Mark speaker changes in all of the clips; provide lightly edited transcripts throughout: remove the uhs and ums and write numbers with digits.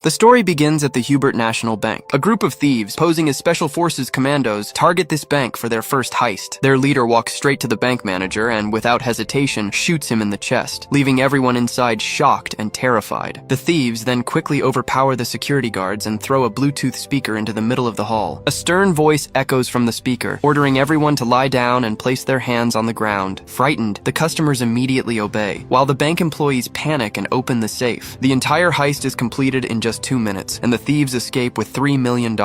Speaker 1: The story begins at the Hubert National Bank. A group of thieves, posing as Special Forces commandos, target this bank for their first heist. Their leader walks straight to the bank manager and, without hesitation, shoots him in the chest, leaving everyone inside shocked and terrified. The thieves then quickly overpower the security guards and throw a Bluetooth speaker into the middle of the hall. A stern voice echoes from the speaker, ordering everyone to lie down and place their hands on the ground. Frightened, the customers immediately obey, while the bank employees panic and open the safe. The entire heist is completed in just 2 minutes, and the thieves escape with $3 million.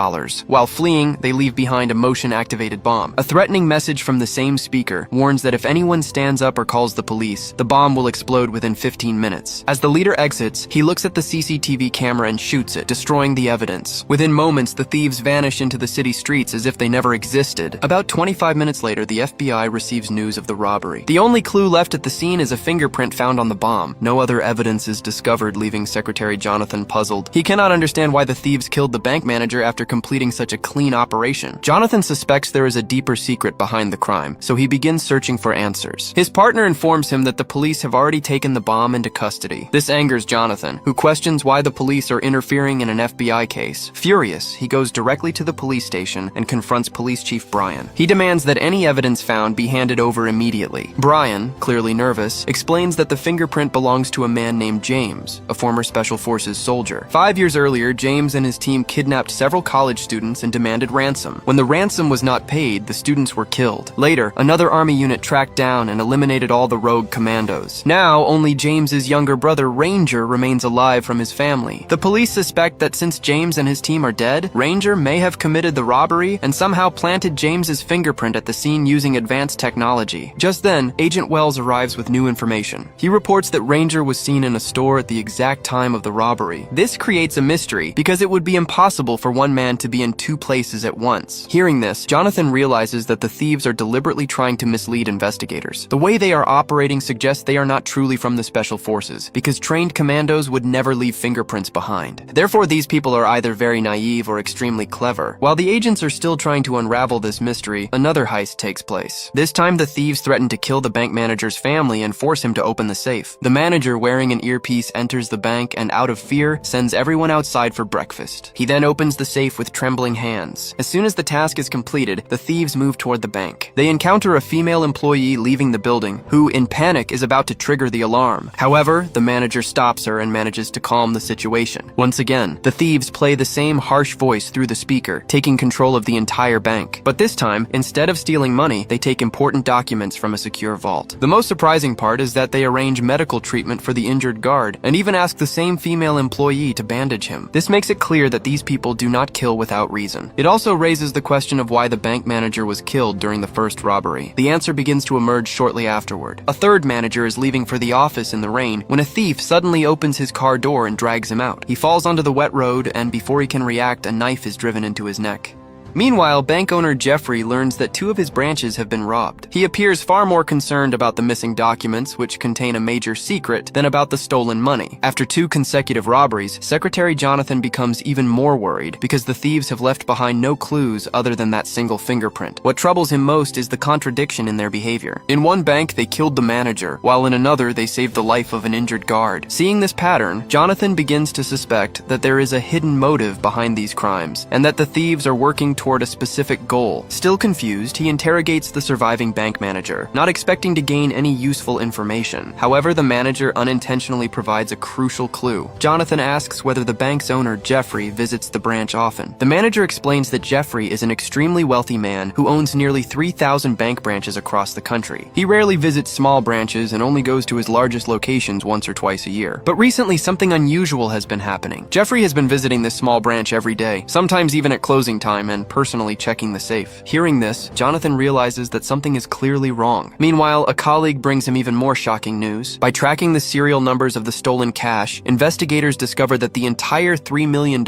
Speaker 1: While fleeing, they leave behind a motion-activated bomb. A threatening message from the same speaker warns that if anyone stands up or calls the police, the bomb will explode within 15 minutes. As the leader exits, he looks at the CCTV camera and shoots it, destroying the evidence. Within moments, the thieves vanish into the city streets as if they never existed. About 25 minutes later, the FBI receives news of the robbery. The only clue left at the scene is a fingerprint found on the bomb. No other evidence is discovered, leaving Secretary Jonathan puzzled. He cannot understand why the thieves killed the bank manager after completing such a clean operation. Jonathan suspects there is a deeper secret behind the crime, so he begins searching for answers. His partner informs him that the police have already taken the bomb into custody. This angers Jonathan, who questions why the police are interfering in an FBI case. Furious, he goes directly to the police station and confronts Police Chief Brian. He demands that any evidence found be handed over immediately. Brian, clearly nervous, explains that the fingerprint belongs to a man named James, a former Special Forces soldier. 5 years earlier, James and his team kidnapped several college students and demanded ransom. When the ransom was not paid, the students were killed. Later, another army unit tracked down and eliminated all the rogue commandos. Now, only James's younger brother, Ranger, remains alive from his family. The police suspect that since James and his team are dead, Ranger may have committed the robbery and somehow planted James's fingerprint at the scene using advanced technology. Just then, Agent Wells arrives with new information. He reports that Ranger was seen in a store at the exact time of the robbery. This creates a mystery because it would be impossible for one man to be in 2 places at once. Hearing this, Jonathan realizes that the thieves are deliberately trying to mislead investigators. The way they are operating suggests they are not truly from the Special Forces, because trained commandos would never leave fingerprints behind. Therefore, these people are either very naive or extremely clever. While the agents are still trying to unravel this mystery, another heist takes place. This time, the thieves threaten to kill the bank manager's family and force him to open the safe. The manager, wearing an earpiece, enters the bank and, out of fear, sends everyone outside for breakfast. He then opens the safe with trembling hands. As soon as the task is completed, the thieves move toward the bank. They encounter a female employee leaving the building, who, in panic, is about to trigger the alarm. However, the manager stops her and manages to calm the situation. Once again, the thieves play the same harsh voice through the speaker, taking control of the entire bank. But this time, instead of stealing money, they take important documents from a secure vault. The most surprising part is that they arrange medical treatment for the injured guard, and even ask the same female employee to bandage him. This makes it clear that these people do not kill without reason. It also raises the question of why the bank manager was killed during the first robbery. The answer begins to emerge shortly afterward. A third manager is leaving for the office in the rain when a thief suddenly opens his car door and drags him out. He falls onto the wet road, and before he can react, a knife is driven into his neck. Meanwhile, bank owner Jeffrey learns that 2 of his branches have been robbed. He appears far more concerned about the missing documents, which contain a major secret, than about the stolen money. After 2 consecutive robberies, Secretary Jonathan becomes even more worried because the thieves have left behind no clues other than that single fingerprint. What troubles him most is the contradiction in their behavior. In one bank, they killed the manager, while in another, they saved the life of an injured guard. Seeing this pattern, Jonathan begins to suspect that there is a hidden motive behind these crimes, and that the thieves are working toward a specific goal. Still confused, he interrogates the surviving bank manager, not expecting to gain any useful information. However, the manager unintentionally provides a crucial clue. Jonathan asks whether the bank's owner, Jeffrey, visits the branch often. The manager explains that Jeffrey is an extremely wealthy man who owns nearly 3,000 bank branches across the country. He rarely visits small branches and only goes to his largest locations once or twice a year. But recently, something unusual has been happening. Jeffrey has been visiting this small branch every day, sometimes even at closing time, and personally checking the safe. Hearing this, Jonathan realizes that something is clearly wrong. Meanwhile, a colleague brings him even more shocking news. By tracking the serial numbers of the stolen cash, investigators discover that the entire $3 million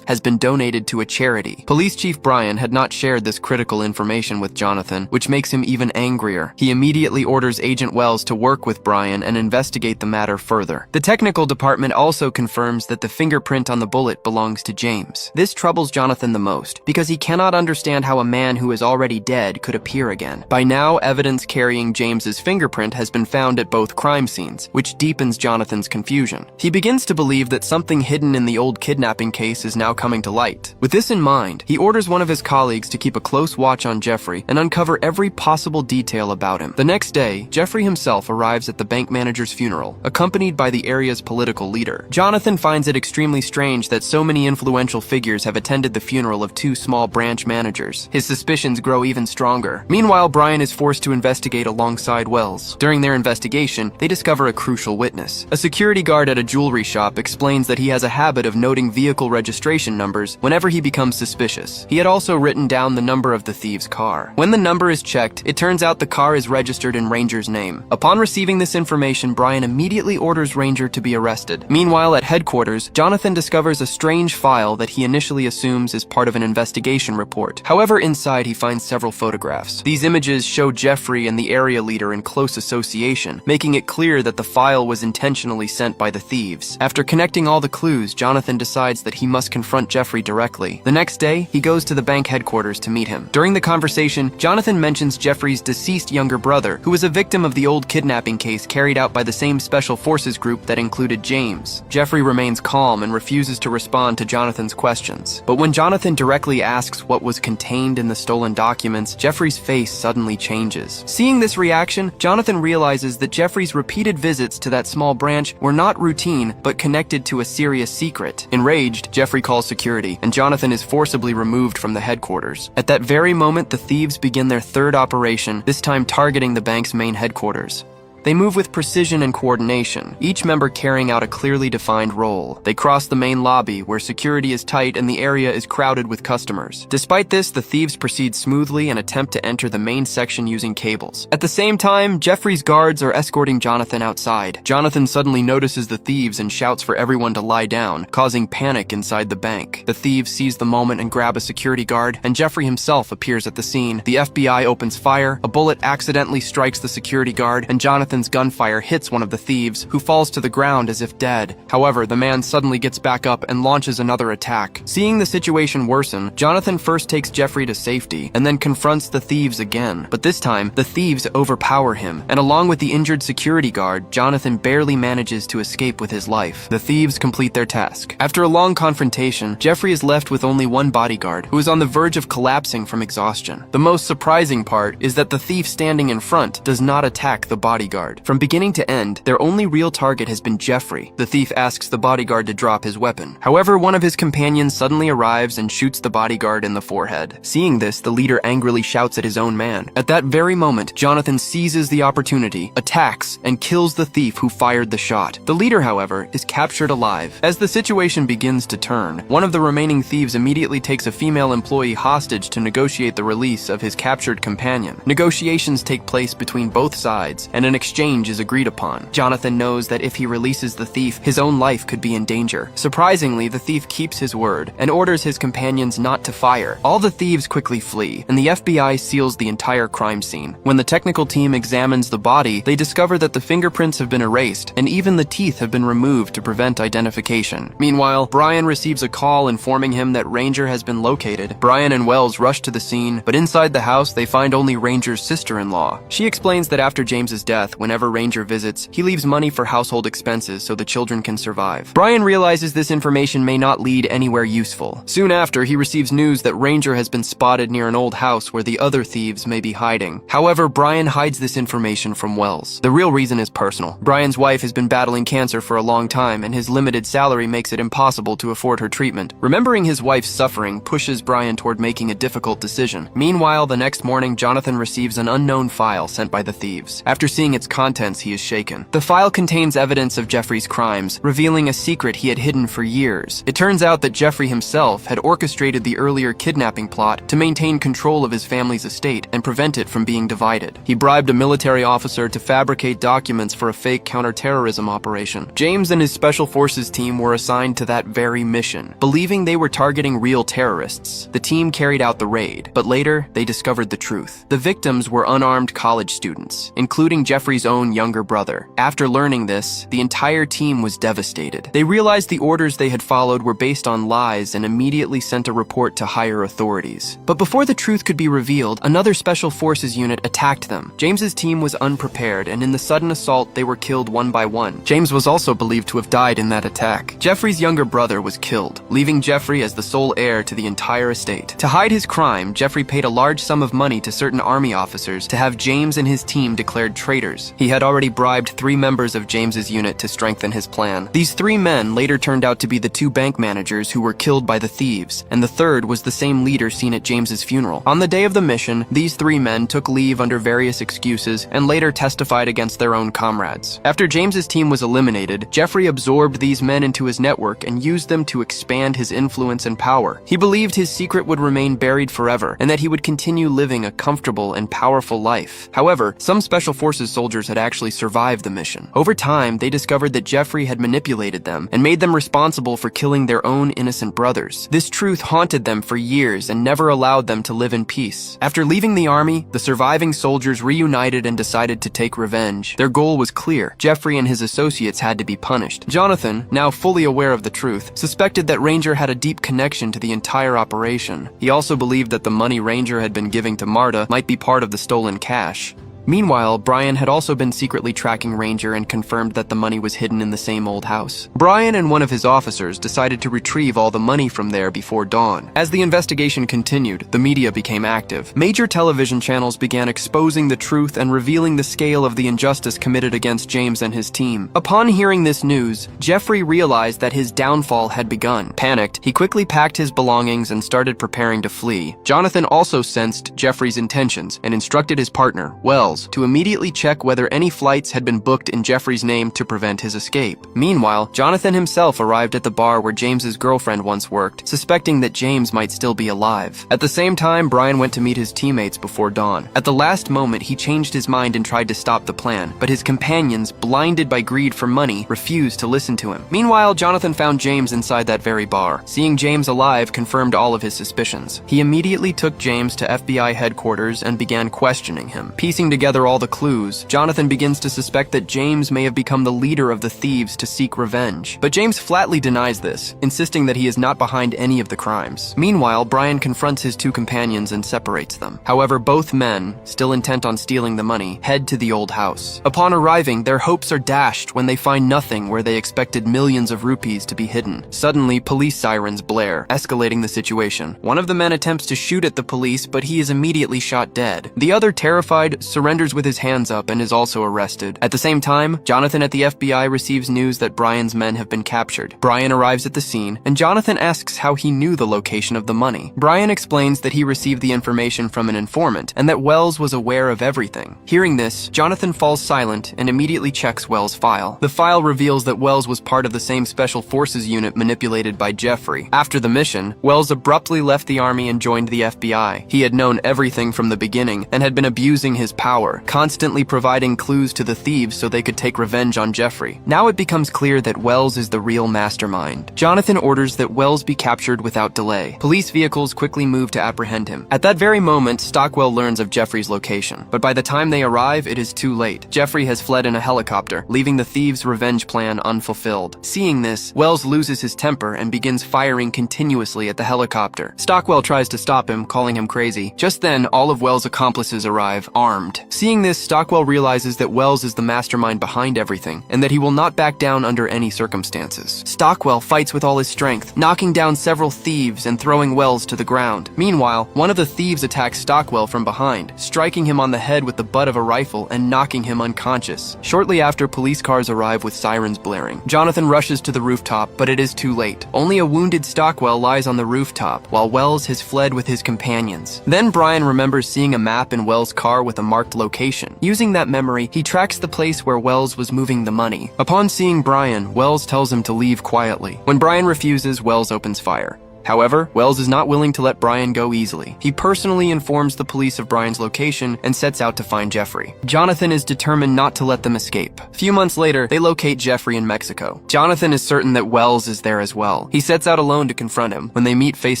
Speaker 1: has been donated to a charity. Police Chief Brian had not shared this critical information with Jonathan, which makes him even angrier. He immediately orders Agent Wells to work with Brian and investigate the matter further. The technical department also confirms that the fingerprint on the bullet belongs to James. This troubles Jonathan the most, because he cannot understand how a man who is already dead could appear again. By now, evidence carrying James's fingerprint has been found at both crime scenes, which deepens Jonathan's confusion. He begins to believe that something hidden in the old kidnapping case is now coming to light. With this in mind, he orders one of his colleagues to keep a close watch on Jeffrey and uncover every possible detail about him. The next day, Jeffrey himself arrives at the bank manager's funeral, accompanied by the area's political leader. Jonathan finds it extremely strange that so many influential figures have attended the funeral of two small branch managers. His suspicions grow even stronger. Meanwhile, Brian is forced to investigate alongside Wells. During their investigation, they discover a crucial witness. A security guard at a jewelry shop explains that he has a habit of noting vehicle registration numbers whenever he becomes suspicious. He had also written down the number of the thieves' car. When the number is checked, it turns out the car is registered in Ranger's name. Upon receiving this information, Brian immediately orders Ranger to be arrested. Meanwhile, at headquarters, Jonathan discovers a strange file that he initially assumes is part of an investigation report. However, inside he finds several photographs. These images show Jeffrey and the area leader in close association, making it clear that the file was intentionally sent by the thieves. After connecting all the clues, Jonathan decides that he must confront Jeffrey directly. The next day, he goes to the bank headquarters to meet him. During the conversation, Jonathan mentions Jeffrey's deceased younger brother, who was a victim of the old kidnapping case carried out by the same special forces group that included James. Jeffrey remains calm and refuses to respond to Jonathan's questions. But when Jonathan directly asks what was contained in the stolen documents, Jeffrey's face suddenly changes. Seeing this reaction, Jonathan realizes that Jeffrey's repeated visits to that small branch were not routine, but connected to a serious secret. Enraged, Jeffrey calls security, and Jonathan is forcibly removed from the headquarters. At that very moment, the thieves begin their third operation, this time targeting the bank's main headquarters. They move with precision and coordination, each member carrying out a clearly defined role. They cross the main lobby, where security is tight and the area is crowded with customers. Despite this, the thieves proceed smoothly and attempt to enter the main section using cables. At the same time, Jeffrey's guards are escorting Jonathan outside. Jonathan suddenly notices the thieves and shouts for everyone to lie down, causing panic inside the bank. The thieves seize the moment and grab a security guard, and Jeffrey himself appears at the scene. The FBI opens fire, a bullet accidentally strikes the security guard, and Jonathan's gunfire hits one of the thieves, who falls to the ground as if dead. However, the man suddenly gets back up and launches another attack. Seeing the situation worsen, Jonathan first takes Jeffrey to safety, and then confronts the thieves again. But this time, the thieves overpower him, and along with the injured security guard, Jonathan barely manages to escape with his life. The thieves complete their task. After a long confrontation, Jeffrey is left with only one bodyguard, who is on the verge of collapsing from exhaustion. The most surprising part is that the thief standing in front does not attack the bodyguard. From beginning to end, their only real target has been Jeffrey. The thief asks the bodyguard to drop his weapon. However, one of his companions suddenly arrives and shoots the bodyguard in the forehead. Seeing this, the leader angrily shouts at his own man. At that very moment, Jonathan seizes the opportunity, attacks, and kills the thief who fired the shot. The leader, however, is captured alive. As the situation begins to turn, one of the remaining thieves immediately takes a female employee hostage to negotiate the release of his captured companion. Negotiations take place between both sides, and an exchange is agreed upon. Jonathan knows that if he releases the thief, his own life could be in danger. Surprisingly, the thief keeps his word and orders his companions not to fire. All the thieves quickly flee, and the FBI seals the entire crime scene. When the technical team examines the body, they discover that the fingerprints have been erased, and even the teeth have been removed to prevent identification. Meanwhile, Brian receives a call informing him that Ranger has been located. Brian and Wells rush to the scene, but inside the house, they find only Ranger's sister-in-law. She explains that after James's death, whenever Ranger visits, he leaves money for household expenses so the children can survive. Brian realizes this information may not lead anywhere useful. Soon after, he receives news that Ranger has been spotted near an old house where the other thieves may be hiding. However, Brian hides this information from Wells. The real reason is personal. Brian's wife has been battling cancer for a long time, and his limited salary makes it impossible to afford her treatment. Remembering his wife's suffering pushes Brian toward making a difficult decision. Meanwhile, the next morning, Jonathan receives an unknown file sent by the thieves. After seeing its contents, he is shaken. The file contains evidence of Jeffrey's crimes, revealing a secret he had hidden for years. It turns out that Jeffrey himself had orchestrated the earlier kidnapping plot to maintain control of his family's estate and prevent it from being divided. He bribed a military officer to fabricate documents for a fake counterterrorism operation. James and his special forces team were assigned to that very mission. Believing they were targeting real terrorists, the team carried out the raid, but later they discovered the truth. The victims were unarmed college students, including Jeffrey's Jeffrey's own younger brother. After learning this, the entire team was devastated. They realized the orders they had followed were based on lies and immediately sent a report to higher authorities. But before the truth could be revealed, another special forces unit attacked them. James's team was unprepared, and in the sudden assault, they were killed one by one. James was also believed to have died in that attack. Jeffrey's younger brother was killed, leaving Jeffrey as the sole heir to the entire estate. To hide his crime, Jeffrey paid a large sum of money to certain army officers to have James and his team declared traitors. He had already bribed 3 members of James's unit to strengthen his plan. These 3 men later turned out to be the 2 bank managers who were killed by the thieves, and the third was the same leader seen at James's funeral. On the day of the mission, these 3 men took leave under various excuses and later testified against their own comrades. After James's team was eliminated, Jeffrey absorbed these men into his network and used them to expand his influence and power. He believed his secret would remain buried forever and that he would continue living a comfortable and powerful life. However, some Special Forces soldiers had actually survived the mission. Over time, they discovered that Jeffrey had manipulated them and made them responsible for killing their own innocent brothers. This truth haunted them for years and never allowed them to live in peace. After leaving the army, the surviving soldiers reunited and decided to take revenge. Their goal was clear. Jeffrey and his associates had to be punished. Jonathan, now fully aware of the truth, suspected that Ranger had a deep connection to the entire operation. He also believed that the money Ranger had been giving to Marta might be part of the stolen cash. Meanwhile, Brian had also been secretly tracking Ranger and confirmed that the money was hidden in the same old house. Brian and one of his officers decided to retrieve all the money from there before dawn. As the investigation continued, the media became active. Major television channels began exposing the truth and revealing the scale of the injustice committed against James and his team. Upon hearing this news, Jeffrey realized that his downfall had begun. Panicked, he quickly packed his belongings and started preparing to flee. Jonathan also sensed Jeffrey's intentions and instructed his partner, Wells, to immediately check whether any flights had been booked in Jeffrey's name to prevent his escape. Meanwhile, Jonathan himself arrived at the bar where James's girlfriend once worked, suspecting that James might still be alive. At the same time, Brian went to meet his teammates before dawn. At the last moment, he changed his mind and tried to stop the plan, but his companions, blinded by greed for money, refused to listen to him. Meanwhile, Jonathan found James inside that very bar. Seeing James alive confirmed all of his suspicions. He immediately took James to FBI headquarters and began questioning him. Piecing together all the clues, Jonathan begins to suspect that James may have become the leader of the thieves to seek revenge. But James flatly denies this, insisting that he is not behind any of the crimes. Meanwhile, Brian confronts his 2 companions and separates them. However, both men, still intent on stealing the money, head to the old house. Upon arriving, their hopes are dashed when they find nothing where they expected millions of rupees to be hidden. Suddenly, police sirens blare, escalating the situation. One of the men attempts to shoot at the police, but he is immediately shot dead. The other, terrified, surrenders with his hands up and is also arrested. At the same time, Jonathan at the FBI receives news that Brian's men have been captured. Brian arrives at the scene, and Jonathan asks how he knew the location of the money. Brian explains that he received the information from an informant, and that Wells was aware of everything. Hearing this, Jonathan falls silent and immediately checks Wells' file. The file reveals that Wells was part of the same Special Forces unit manipulated by Jeffrey. After the mission, Wells abruptly left the army and joined the FBI. He had known everything from the beginning, and had been abusing his power, constantly providing clues to the thieves so they could take revenge on Jeffrey. Now it becomes clear that Wells is the real mastermind. Jonathan orders that Wells be captured without delay. Police vehicles quickly move to apprehend him. At that very moment, Stockwell learns of Jeffrey's location. But by the time they arrive, it is too late. Jeffrey has fled in a helicopter, leaving the thieves' revenge plan unfulfilled. Seeing this, Wells loses his temper and begins firing continuously at the helicopter. Stockwell tries to stop him, calling him crazy. Just then, all of Wells' accomplices arrive, armed. Seeing this, Stockwell realizes that Wells is the mastermind behind everything, and that he will not back down under any circumstances. Stockwell fights with all his strength, knocking down several thieves and throwing Wells to the ground. Meanwhile, one of the thieves attacks Stockwell from behind, striking him on the head with the butt of a rifle and knocking him unconscious. Shortly after, police cars arrive with sirens blaring. Jonathan rushes to the rooftop, but it is too late. Only a wounded Stockwell lies on the rooftop, while Wells has fled with his companions. Then Brian remembers seeing a map in Wells' car with a marked location. Using that memory, he tracks the place where Wells was moving the money. Upon seeing Brian, Wells tells him to leave quietly. When Brian refuses, Wells opens fire. However, Wells is not willing to let Brian go easily. He personally informs the police of Brian's location and sets out to find Jeffrey. Jonathan is determined not to let them escape. A few months later, they locate Jeffrey in Mexico. Jonathan is certain that Wells is there as well. He sets out alone to confront him. When they meet face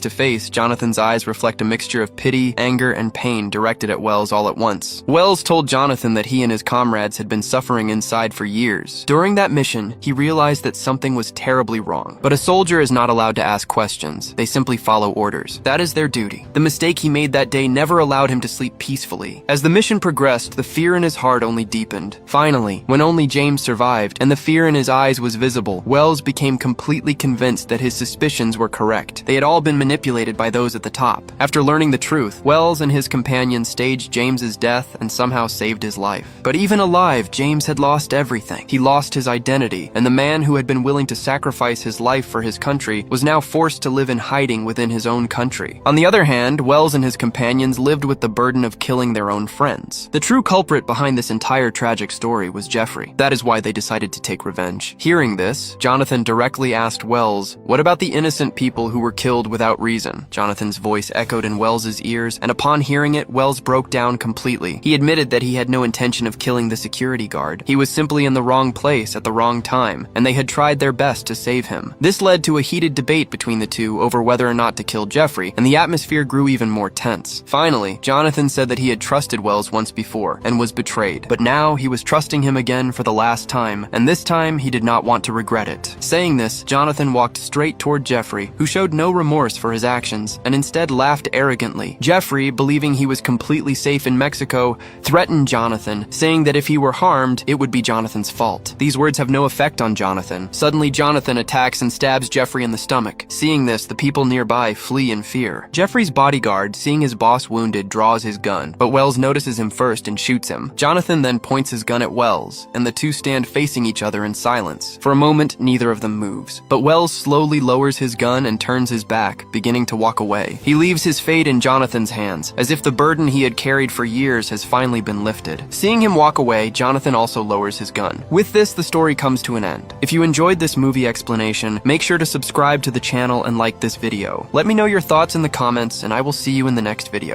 Speaker 1: to face, Jonathan's eyes reflect a mixture of pity, anger, and pain directed at Wells all at once. Wells told Jonathan that he and his comrades had been suffering inside for years. During that mission, he realized that something was terribly wrong. But a soldier is not allowed to ask questions. They simply follow orders. That is their duty. The mistake he made that day never allowed him to sleep peacefully. As the mission progressed, the fear in his heart only deepened. Finally, when only James survived and the fear in his eyes was visible, Wells became completely convinced that his suspicions were correct. They had all been manipulated by those at the top. After learning the truth, Wells and his companions staged James's death and somehow saved his life. But even alive, James had lost everything. He lost his identity, and the man who had been willing to sacrifice his life for his country was now forced to live in hiding within his own country. On the other hand, Wells and his companions lived with the burden of killing their own friends. The true culprit behind this entire tragic story was Jeffrey. That is why they decided to take revenge. Hearing this, Jonathan directly asked Wells, "What about the innocent people who were killed without reason?" Jonathan's voice echoed in Wells's ears, and upon hearing it, Wells broke down completely. He admitted that he had no intention of killing the security guard. He was simply in the wrong place at the wrong time, and they had tried their best to save him. This led to a heated debate between the two over whether or not to kill Jeffrey, and the atmosphere grew even more tense. Finally, Jonathan said that he had trusted Wells once before and was betrayed, but now he was trusting him again for the last time, and this time he did not want to regret it. Saying this, Jonathan walked straight toward Jeffrey, who showed no remorse for his actions and instead laughed arrogantly. Jeffrey, believing he was completely safe in Mexico, threatened Jonathan, saying that if he were harmed, it would be Jonathan's fault. These words have no effect on Jonathan. Suddenly, Jonathan attacks and stabs Jeffrey in the stomach. Seeing this, the people nearby flee in fear. Jeffrey's bodyguard, seeing his boss wounded, draws his gun, but Wells notices him first and shoots him. Jonathan then points his gun at Wells, and the two stand facing each other in silence. For a moment, neither of them moves, but Wells slowly lowers his gun and turns his back, beginning to walk away. He leaves his fate in Jonathan's hands, as if the burden he had carried for years has finally been lifted. Seeing him walk away, Jonathan also lowers his gun. With this, the story comes to an end. If you enjoyed this movie explanation, make sure to subscribe to the channel and like this video. Let me know your thoughts in the comments, and I will see you in the next video.